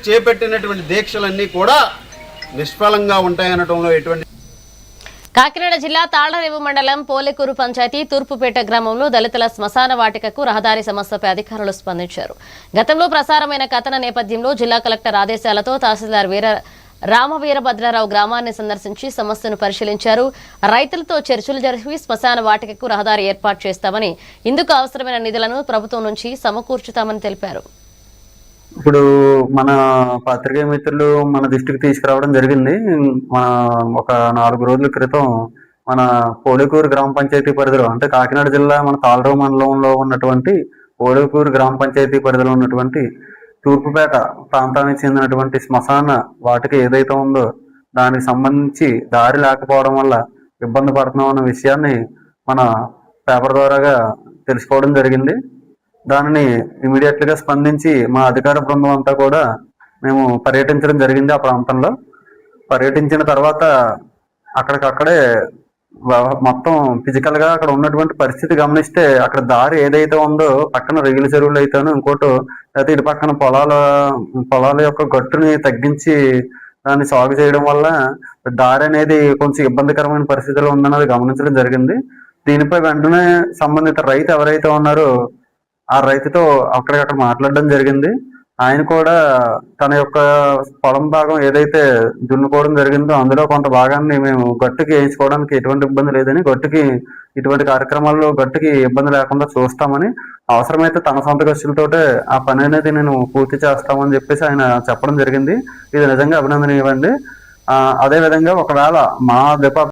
చేపట్టినటువంటి దీక్షలన్నీ కూడా నిష్ఫలంగా ఉంటాయనటంలో ఎటువంటి. కాకినాడ జిల్లా తాళ్లరేవు మండలం పోలేకూరు పంచాయతీ తూర్పుపేట గ్రామంలో దళితుల శ్మశాన వాటికకు రహదారి సమస్యపై అధికారులు స్పందించారు. గతంలో ప్రసారమైన కథన నేపథ్యంలో జిల్లా కలెక్టర్ ఆదేశాలతో తహసీల్దార్ రామవీరభద్రరావు గ్రామాన్ని సందర్శించి సమస్యను పరిశీలించారు. రైతులతో చర్చలు జరిపి శ్మశాన వాటికకు రహదారి ఏర్పాటు చేస్తామని, ఇందుకు అవసరమైన నిధులను ప్రభుత్వం నుంచి సమకూర్చుతామని తెలిపారు. ఇప్పుడు మన పత్రికా మిత్రులు మన దృష్టికి తీసుకురావడం జరిగింది. మన ఒక 4 రోజుల క్రితం మన పోలేకూరు గ్రామ పంచాయతీ పరిధిలో, అంటే కాకినాడ జిల్లా మన తాళ్లరేవు మండలంలో ఉన్నటువంటి పోలేకూరు గ్రామ పంచాయతీ పరిధిలో ఉన్నటువంటి తూర్పుపేట ప్రాంతానికి చెందినటువంటి శ్మశాన వాటిక ఏదైతే ఉందో దానికి సంబంధించి దారి లేకపోవడం వల్ల ఇబ్బంది పడుతున్నాం అన్న విషయాన్ని మన పేపర్ ద్వారాగా తెలుసుకోవడం జరిగింది. దానిని ఇమీడియట్గా స్పందించి మా అధికార బృందం అంతా కూడా మేము పర్యటించడం జరిగింది. ఆ ప్రాంతంలో పర్యటించిన తర్వాత అక్కడికక్కడే మొత్తం ఫిజికల్గా అక్కడ ఉన్నటువంటి పరిస్థితి గమనిస్తే అక్కడ దారి ఏదైతే ఉందో పక్కన రొయ్యల చెరువులు అయితేనో ఇంకోటి అయితే ఇటు పక్కన పొలాల యొక్క గట్టుని తగ్గించి దాన్ని సాగు చేయడం వల్ల దారి అనేది కొంచెం ఇబ్బందికరమైన పరిస్థితిలో ఉందన్నది గమనించడం జరిగింది. దీనిపై వెంటనే సంబంధిత రైతు ఎవరైతే ఉన్నారో ఆ రైతుతో అక్కడికక్కడ మాట్లాడడం జరిగింది. ఆయన కూడా తన యొక్క పొలం భాగం ఏదైతే దున్నుకోవడం జరిగిందో అందులో కొంత భాగాన్ని మేము గట్టుకి వేయించుకోవడానికి ఎటువంటి ఇబ్బంది లేదని, గట్టుకి ఇటువంటి కార్యక్రమాల్లో గట్టుకి ఇబ్బంది లేకుండా చూస్తామని, అవసరమైతే తన సొంత ఖర్చులతోటే ఆ పని అనేది నేను పూర్తి చేస్తామని చెప్పేసి ఆయన చెప్పడం జరిగింది. ఇది నిజంగా అభినందనీయమండి. అదేవిధంగా ఒకవేళ మా డిపార్ట్మెంట్